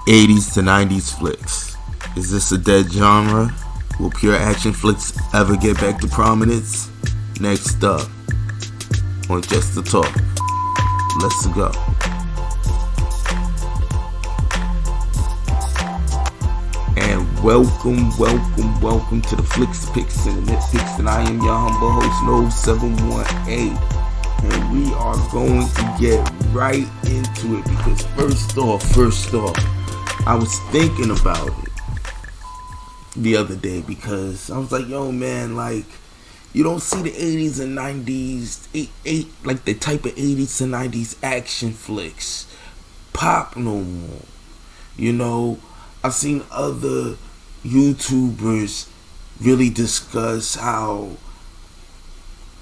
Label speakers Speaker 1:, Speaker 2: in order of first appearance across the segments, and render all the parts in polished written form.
Speaker 1: 80s to 90s flicks. Is this a dead genre? Will pure action flicks ever get back to prominence? Next up on Just the Talk. Let's go. And welcome to the Flicks, Picks, and the Nitpicks, and I am your humble host, No 718. And we are going to get right into it because first off, I was thinking about it the other day because I was like, yo man, like, you don't see the 80s and 90s, like the type of 80s and 90s action flicks pop no more. You know, I've seen other YouTubers really discuss how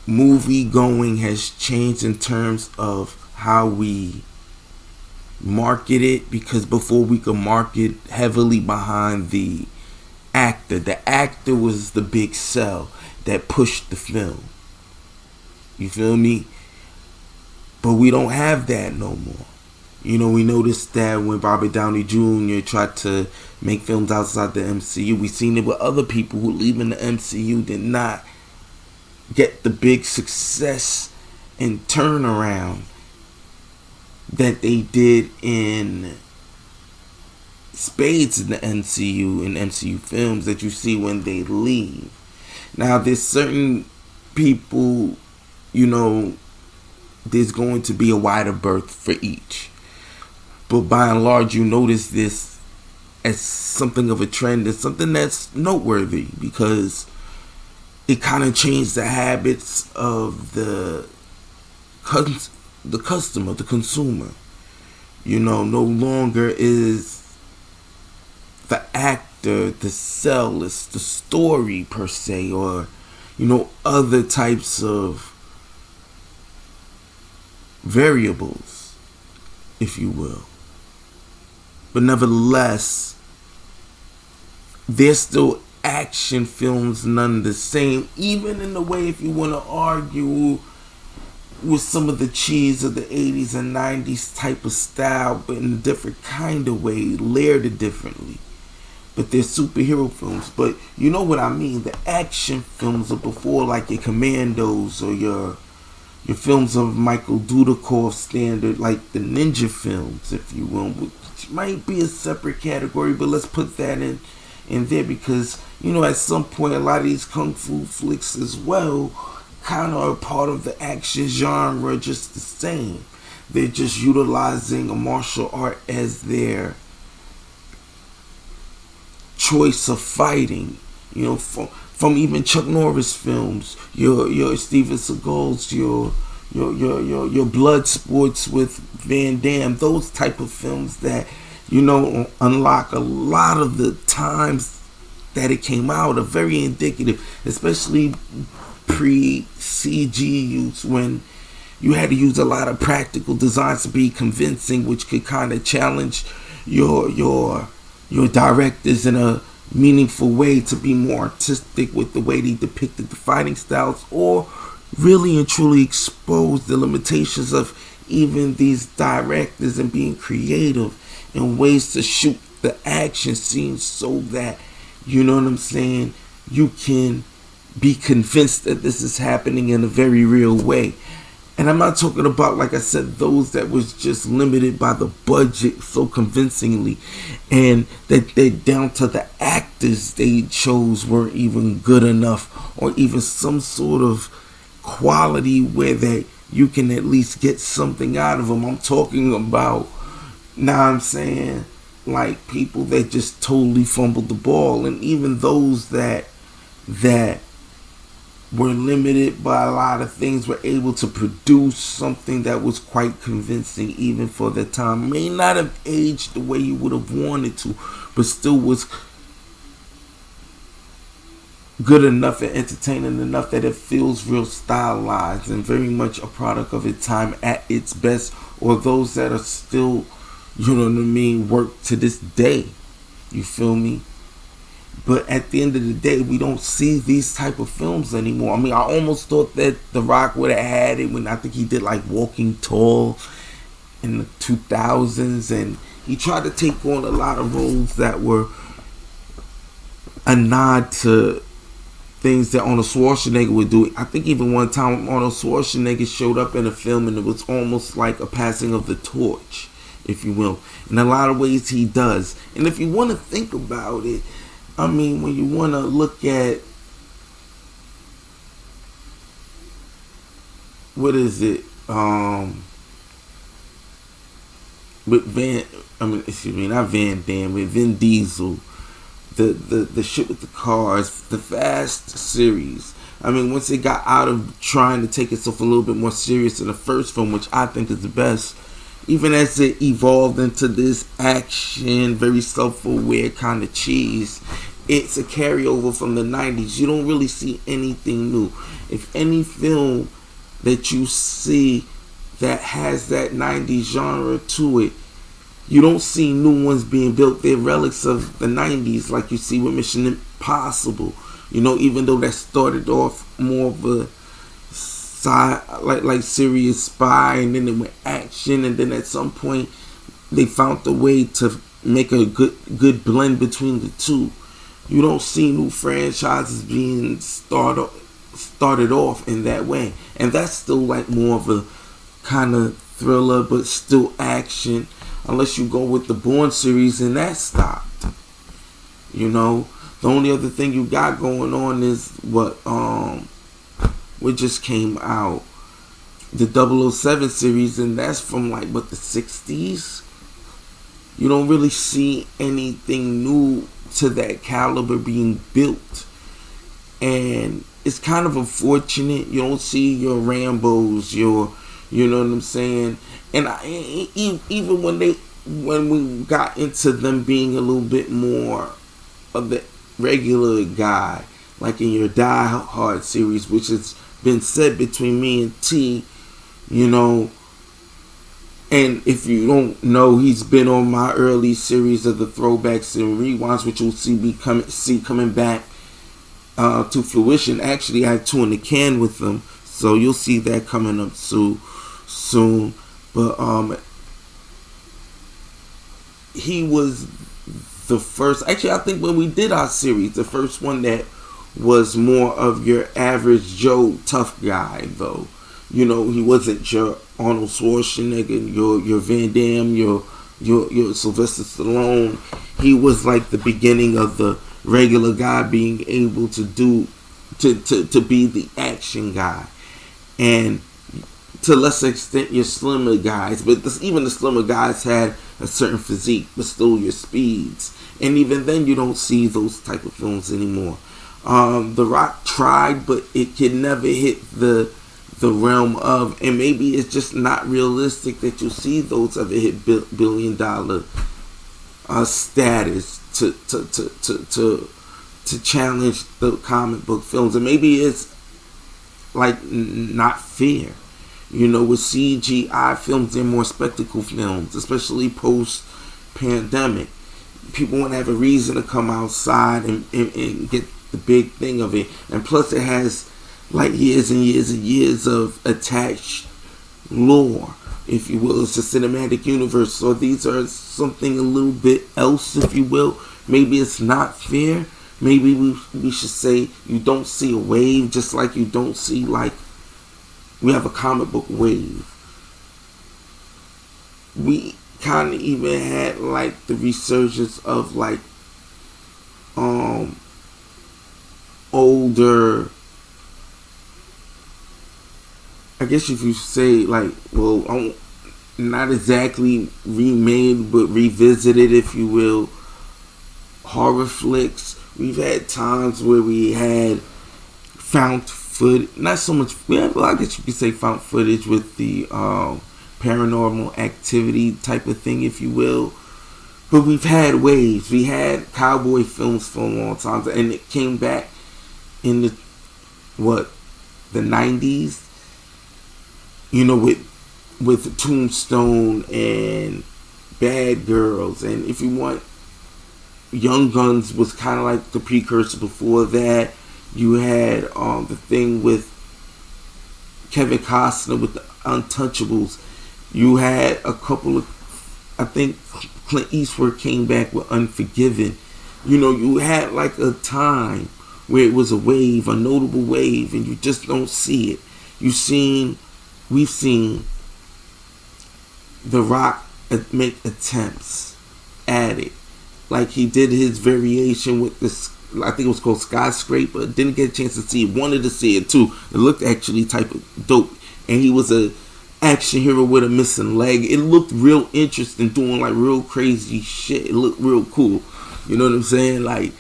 Speaker 1: movie going has changed in terms of how we market it, because before we could market heavily behind the actor was the big sell that pushed the film. You feel me? But we don't have that no more. You know, we noticed that when Robert Downey Jr. tried to make films outside the MCU, we seen it with other people who leaving the MCU did not get the big success and turnaround that they did in spades in the MCU and MCU films that you see when they leave. Now, there's certain people, you know, there's going to be a wider berth for each. But by and large, you notice this as something of a trend and something that's noteworthy because it kind of changed the habits of the customer, the consumer. You know, no longer is the actor the sell, it's the story per se, or, you know, other types of variables, if you will. But nevertheless, there's still action films none the same, even in the way, if you want to argue with some of the cheese of the 80s and 90s type of style, but in a different kind of way, layered it differently. But they're superhero films. But you know what I mean, the action films of before, like your Commandos or your films of Michael Dudikoff standard, like the ninja films, if you will, which might be a separate category, but let's put that in there because, you know, at some point a lot of these kung fu flicks as well kind of are part of the action genre just the same. They're just utilizing a martial art as their choice of fighting. You know, from even Chuck Norris films, your Steven Seagal's, your blood sports with Van Damme, those type of films that, you know, unlock a lot of the times that it came out are very indicative, especially pre-CG use, when you had to use a lot of practical designs to be convincing, which could kind of challenge your directors in a meaningful way to be more artistic with the way they depicted the fighting styles, or really and truly expose the limitations of even these directors and being creative in ways to shoot the action scenes so that, you know what I'm saying, you can be convinced that this is happening in a very real way. And I'm not talking about, like I said, those that was just limited by the budget so convincingly, and that they're down to the actors they chose weren't even good enough, or even some sort of quality where that you can at least get something out of them. I'm talking about, now I'm saying, like people that just totally fumbled the ball, and even those that were limited by a lot of things were able to produce something that was quite convincing even for the time. May not have aged the way you would have wanted to, but still was good enough and entertaining enough that it feels real stylized and very much a product of its time at its best, or those that are still, you know what I mean, work to this day. You feel me? But at the end of the day, we don't see these type of films anymore. I mean, I almost thought that The Rock would have had it when I think he did like Walking Tall in the 2000s, and he tried to take on a lot of roles that were a nod to things that Arnold Schwarzenegger would do. I think even one time Arnold Schwarzenegger showed up in a film and it was almost like a passing of the torch, if you will. In a lot of ways he does. And if you want to think about it, I mean, when you want to look at, what is it, with not Van Damme, with Vin Diesel, the shit with the cars, the Fast series. I mean, once it got out of trying to take itself a little bit more serious in the first film, which I think is the best, even as it evolved into this action, very self-aware kind of cheese, it's a carryover from the 90s. You don't really see anything new. If any film that you see that has that 90s genre to it, you don't see new ones being built. They're relics of the 90s, like you see with Mission Impossible. You know, even though that started off more of a like serious spy, and then it went action, and then at some point they found the way to make a good blend between the two. You don't see new franchises being started off in that way, and that's still like more of a kind of thriller, but still action. Unless you go with the Bourne series, and that stopped. You know, the only other thing you got going on is what just came out, the 007 series, and that's from like what, the 60s. You don't really see anything new to that caliber being built, and it's kind of unfortunate. You don't see your Rambos, you know what I'm saying? And even when we got into them being a little bit more of the regular guy, like in your Die Hard series, which has been said between me and T, you know. And if you don't know, he's been on my early series of the throwbacks and rewinds, which you'll see coming back to fruition. Actually, I had 2 in the can with them, so you'll see that coming up soon. But he was the first. Actually, I think when we did our series, the first one that was more of your average Joe tough guy, though. You know, he wasn't your Arnold Schwarzenegger, your Van Damme, your Sylvester Stallone. He was like the beginning of the regular guy being able to be the action guy. And to a lesser extent, your slimmer guys, but even the slimmer guys had a certain physique, but still your speeds. And even then, you don't see those type of films anymore. The Rock tried, but it could never hit the realm of, and maybe it's just not realistic that you see those ever hit $1 billion status to challenge the comic book films. And maybe it's like not fair. You know, with CGI films, they're more spectacle films, especially post-pandemic. People want to have a reason to come outside and get the big thing of it. And plus, it has like years and years and years of attached lore, if you will. It's a cinematic universe. So these are something a little bit else, if you will. Maybe it's not fair. Maybe we should say you don't see a wave, just like you don't see, like, we have a comic book wave. We kind of even had like the resurgence of like older, I guess if you say like, well, not exactly remade, but revisited, if you will, horror flicks. We've had times where we had found footage, not so much, well, I guess you could say found footage with the Paranormal Activity type of thing, if you will. But we've had waves. We had cowboy films for a long time, and it came back in the 90s, you know, with Tombstone and Bad Girls. And if you want, Young Guns was kind of like the precursor. Before that, you had the thing with Kevin Costner with the Untouchables. You had a couple of, I think Clint Eastwood came back with Unforgiven. You know, you had like a time where it was a wave, a notable wave, and you just don't see it. We've seen The Rock make attempts at it. Like he did his variation with this, I think it was called Skyscraper. Didn't get a chance to see it. Wanted to see it too. It looked actually type of dope. And he was a action hero with a missing leg. It looked real interesting, doing like real crazy shit. It looked real cool. You know what I'm saying? Like,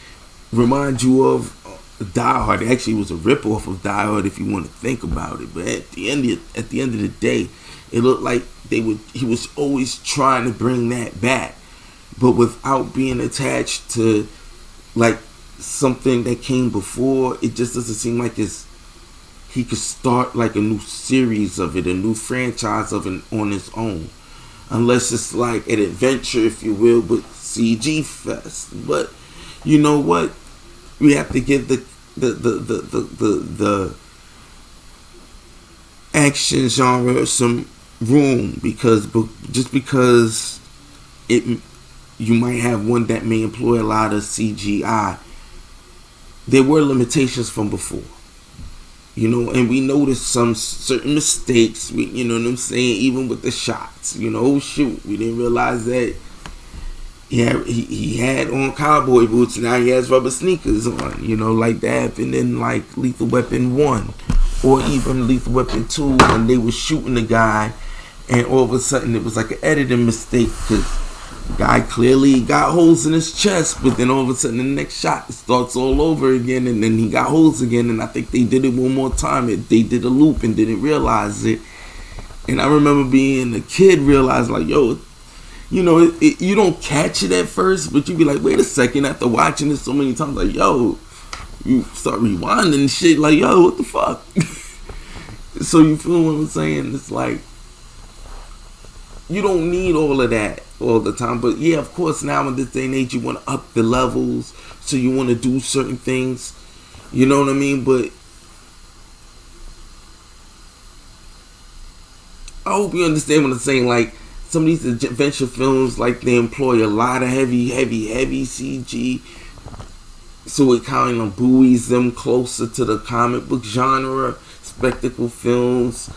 Speaker 1: remind you of Die Hard. It actually was a ripoff of Die Hard if you want to think about it. But at the end of the day, it looked like he was always trying to bring that back, but without being attached to like something that came before. It just doesn't seem like he could start like a new series of it, a new franchise of it on his own, unless it's like an adventure, if you will, but CG fest. But you know what? We have to give the action genre some room, because you might have one that may employ a lot of CGI. There were limitations from before, you know, and we noticed some certain mistakes. You know what I'm saying? Even with the shots, you know, oh shoot, we didn't realize that. Yeah, he had on cowboy boots. Now he has rubber sneakers on. You know, like that happened in like Lethal Weapon 1, or even Lethal Weapon 2, when they were shooting the guy, and all of a sudden it was like an editing mistake, because the guy clearly got holes in his chest, but then all of a sudden the next shot it starts all over again, and then he got holes again, and I think they did it one more time. They did a loop and didn't realize it. And I remember being a kid, realized like, yo, you know, you don't catch it at first, but you be like, wait a second, after watching it so many times, like, yo, you start rewinding and shit, like, yo, what the fuck? So you feel what I'm saying? It's like, you don't need all of that all the time. But yeah, of course, now in this day and age, you want to up the levels, so you want to do certain things, you know what I mean? But I hope you understand what I'm saying. Like, some of these adventure films, like, they employ a lot of heavy CG, so it kind of buoys them closer to the comic book genre, spectacle films,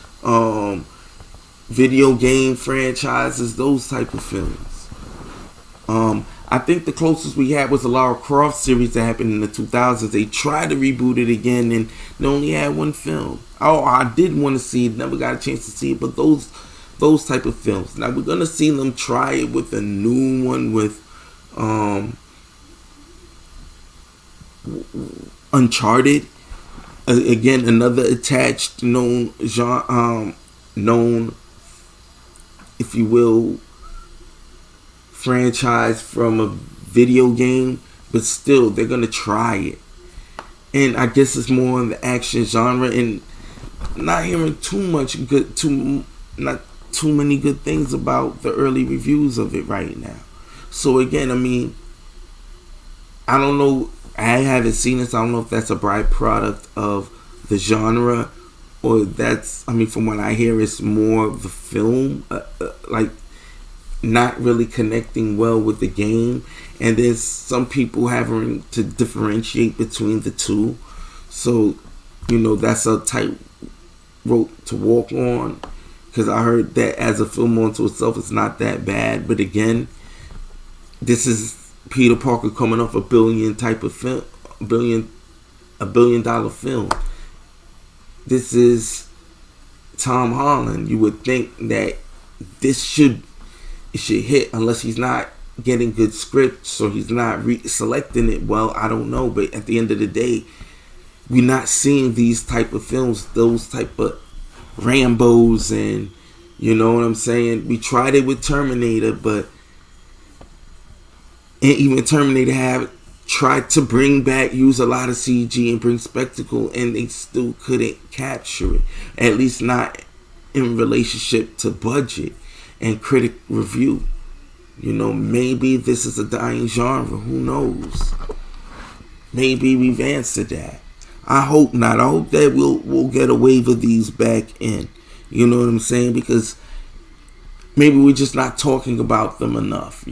Speaker 1: video game franchises, those type of films. I think the closest we had was the Lara Croft series that happened in the 2000s. They tried to reboot it again, and they only had one film. Oh, I did want to see it, never got a chance to see it, but those type of films. Now we're gonna see them try it with a new one with Uncharted. Again, another attached known genre, known, if you will, franchise from a video game, but still they're gonna try it. And I guess it's more in the action genre, and not hearing not too many good things about the early reviews of it right now. So again, I mean, I don't know, I haven't seen this. I don't know if that's a byproduct of the genre, or that's, I mean, from what I hear, it's more of the film, like not really connecting well with the game, and there's some people having to differentiate between the two. So, you know, that's a tight rope to walk on, because I heard that as a film unto itself, it's not that bad. But again, this is Peter Parker coming off a billion dollar film. This is Tom Holland. You would think that it should hit, unless he's not getting good scripts or he's not selecting it well. I don't know, but at the end of the day, we're not seeing these type of films, those type of Rambos, and you know what I'm saying. We tried it with Terminator, and even Terminator have tried to use a lot of CG and bring spectacle, and they still couldn't capture it, at least not in relationship to budget and critic review. You know, maybe this is a dying genre. Who knows? Maybe we've answered that. I hope not. I hope that we'll get a wave of these back in. You know what I'm saying? Because maybe we're just not talking about them enough,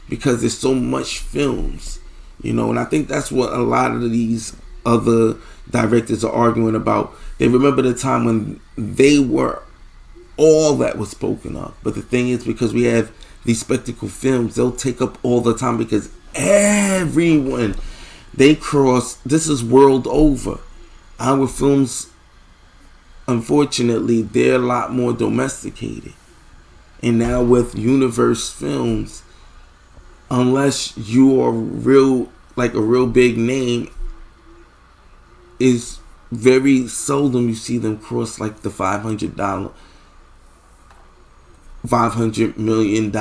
Speaker 1: because there's so much films, and I think that's what a lot of these other directors are arguing about. They remember the time when they were all that was spoken of. But the thing is, because we have these spectacle films, they'll take up all the time because everyone they cross. This is world over. Our films, unfortunately, they're a lot more domesticated. And now with universe films, unless you are a real big name, is very seldom you see them cross like the $500 million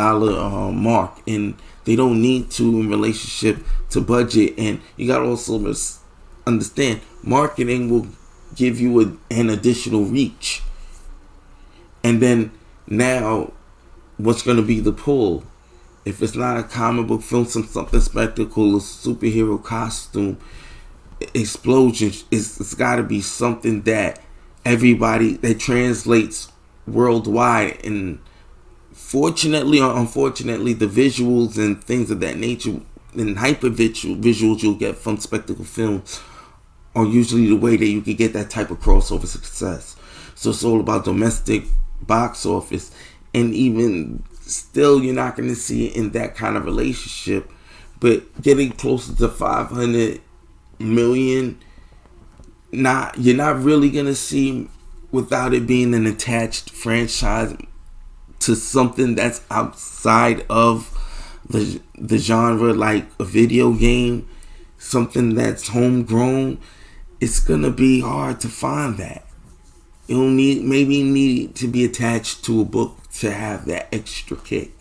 Speaker 1: mark, and they don't need to in relationship to budget. And you got to also understand, marketing will give you an additional reach. And then now, what's going to be the pull? If it's not a comic book film, something spectacle, a superhero costume, explosion, it's got to be something that everybody, that translates worldwide. And fortunately or unfortunately, the visuals and things of that nature and hyper visuals you'll get from spectacle films are usually the way that you can get that type of crossover success. So it's all about domestic box office, and even still, you're not going to see it in that kind of relationship. But getting closer to 500 million, you're not really going to see without it being an attached franchise to something that's outside of the genre, like a video game, something that's homegrown. It's going to be hard to find that. You'll need to be attached to a book to have that extra kick.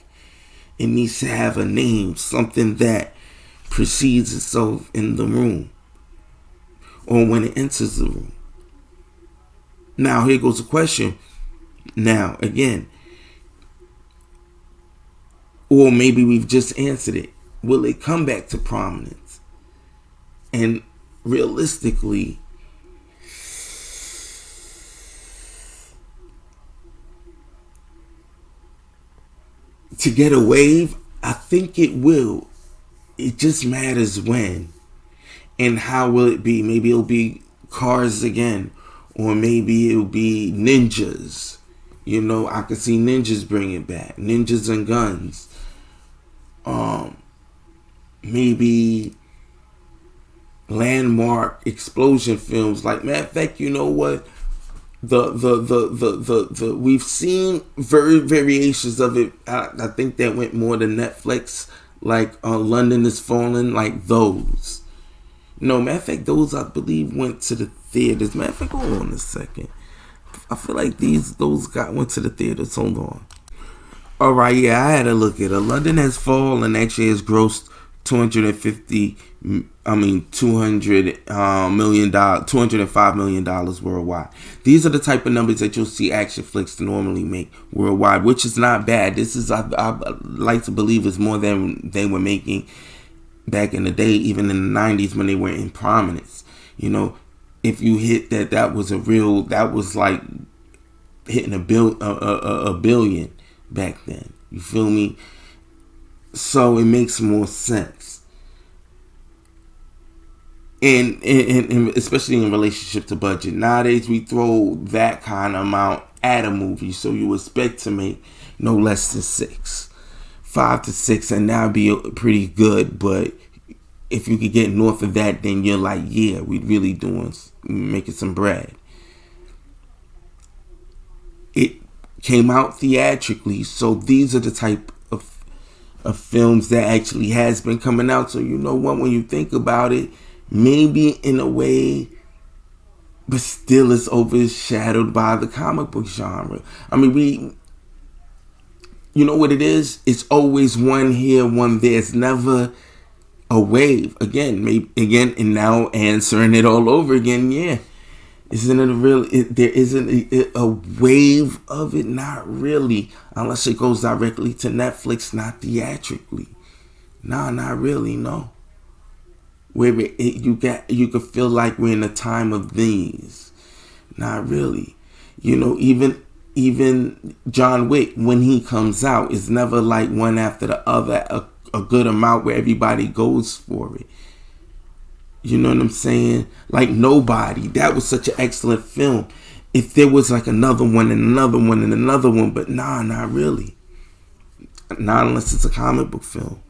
Speaker 1: It needs to have a name, something that precedes itself in the room or when it enters the room. Now, here goes a question. Now, again, or maybe we've just answered it. Will it come back to prominence? And realistically, to get a wave, I think it will. It just matters when. And how will it be? Maybe it'll be cars again. Or maybe it'll be ninjas. I could see ninjas bring it back. Ninjas and guns. Maybe landmark explosion films. Like, matter of fact, you know what? The we've seen variations of it. I think that went more to Netflix, like London is Falling, like those. No, matter of fact, those I believe went to the theaters. Matter of fact, hold on a second. I feel like those went to the theaters. Hold on. All right, yeah, I had to look at it. London Has Fallen actually has grossed $205 million worldwide. These are the type of numbers that you'll see action flicks normally make worldwide, which is not bad. This is, I like to believe, is more than they were making back in the day, even in the 90s when they were in prominence. If you hit that was like hitting a billion back then. You feel me? So it makes more sense. And especially in relationship to budget. Nowadays we throw that kind of amount at a movie, so you expect to make no less than 5 to 6, and that'd be pretty good. But if you could get north of that, then you're like, yeah, we really making some bread. It came out theatrically, so these are the type of films that actually has been coming out. So you know what, when you think about it, maybe in a way, but still it's overshadowed by the comic book genre. I mean, you know what it is? It's always one here, one there. It's never a wave. And now answering it all over again, yeah. Isn't it there isn't a wave of it? Not really. Unless it goes directly to Netflix, not theatrically. Nah, not really, no. Where you could feel like we're in a time of these. Not really. Even even John Wick, when he comes out, is never like one after the other, a good amount where everybody goes for it. You know what I'm saying? Like Nobody, that was such an excellent film. If there was like another one and another one and another one, but nah, not really. Not unless it's a comic book film.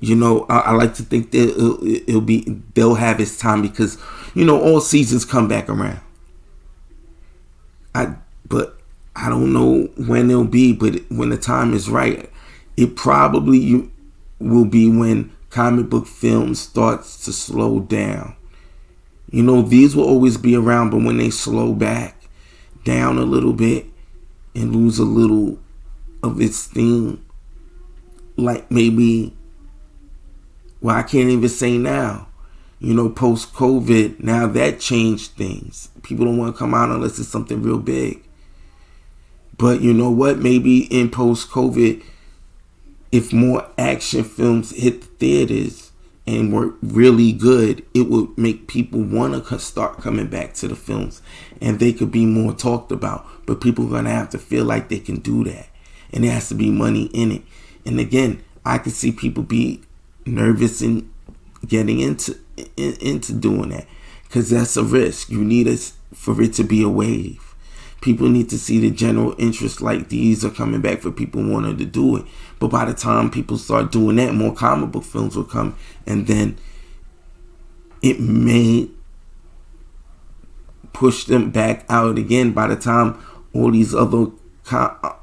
Speaker 1: You know, I like to think that they'll have its time, because, you know, all seasons come back around. But I don't know when it'll be, but when the time is right, it probably will be when comic book films starts to slow down. You know, these will always be around, but when they slow back down a little bit and lose a little of its theme, like maybe, well, I can't even say now, you know, post-COVID, now that changed things. People don't want to come out unless it's something real big. But you know what? Maybe in post-COVID, if more action films hit the theaters and were really good, it would make people want to start coming back to the films, and they could be more talked about. But people are going to have to feel like they can do that, and there has to be money in it. And again, I can see people be nervous in getting into doing that, because that's a risk. You need it for it to be a wave. People need to see the general interest, like these are coming back, for people wanting to do it. But by the time people start doing that, more comic book films will come, and then it may push them back out again. By the time all these other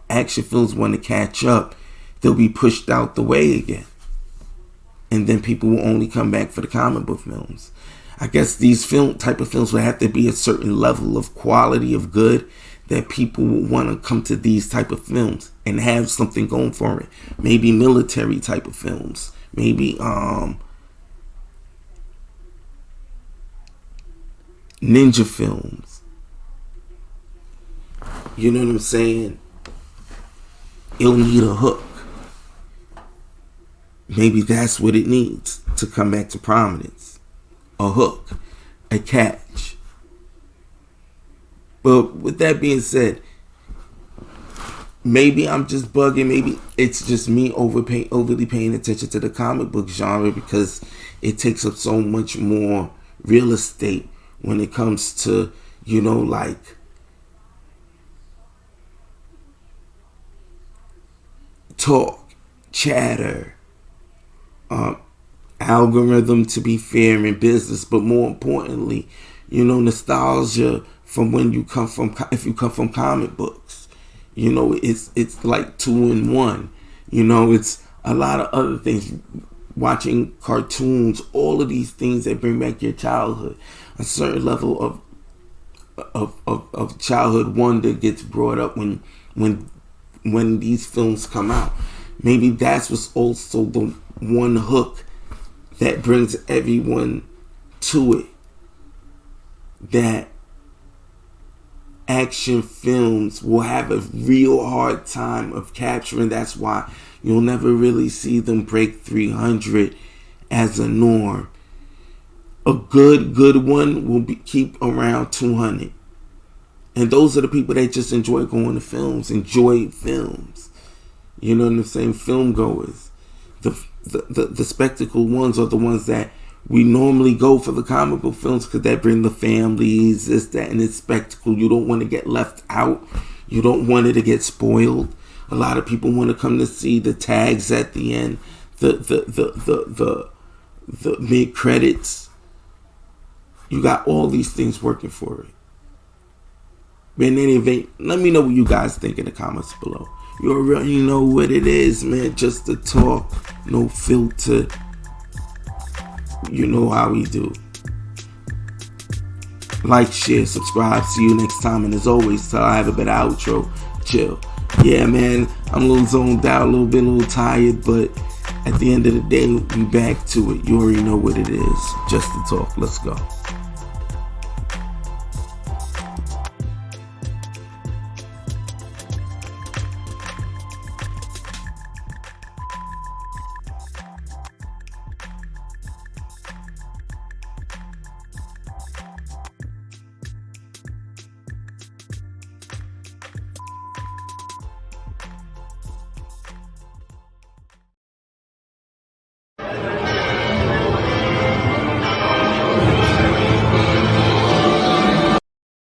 Speaker 1: action films want to catch up, they'll be pushed out the way again. And then people will only come back for the comic book films. I guess these type of films will have to be a certain level of quality of good that people will want to come to these type of films and have something going for it. Maybe military type of films. Maybe ninja films. You know what I'm saying? It'll need a hook. Maybe that's what it needs to come back to prominence. A hook. A catch. But with that being said, maybe I'm just bugging. Maybe it's just me overly paying attention to the comic book genre, because it takes up so much more real estate when it comes to, you know, like talk, chatter, algorithm, to be fair, in business, but more importantly, you know, nostalgia from when you come from, if you come from comic books. You know, it's like 2 in 1. You know, it's a lot of other things. Watching cartoons, all of these things that bring back your childhood. A certain level of childhood wonder gets brought up when these films come out. Maybe that's what's also the one hook that brings everyone to it, that action films will have a real hard time of capturing. That's why you'll never really see them break 300 as a norm. A good one will keep around 200. And those are the people that just enjoy going to films, enjoy films. You know what I'm saying? Film goers. The spectacle ones are the ones that we normally go for, the comic book films, because that bring the families, this, that, and it's spectacle. You don't want to get left out. You don't want it to get spoiled. A lot of people want to come to see the tags at the end, the mid credits. You got all these things working for it. But in any event, let me know what you guys think in the comments below. You already know what it is, man. Just the talk, no filter. You know how we do. Like, share, subscribe. See you next time. And as always, till I have a better outro, chill. Yeah, man, I'm a little zoned out, a little tired, but at the end of the day, we back to it. You already know what it is. Just the talk. Let's go.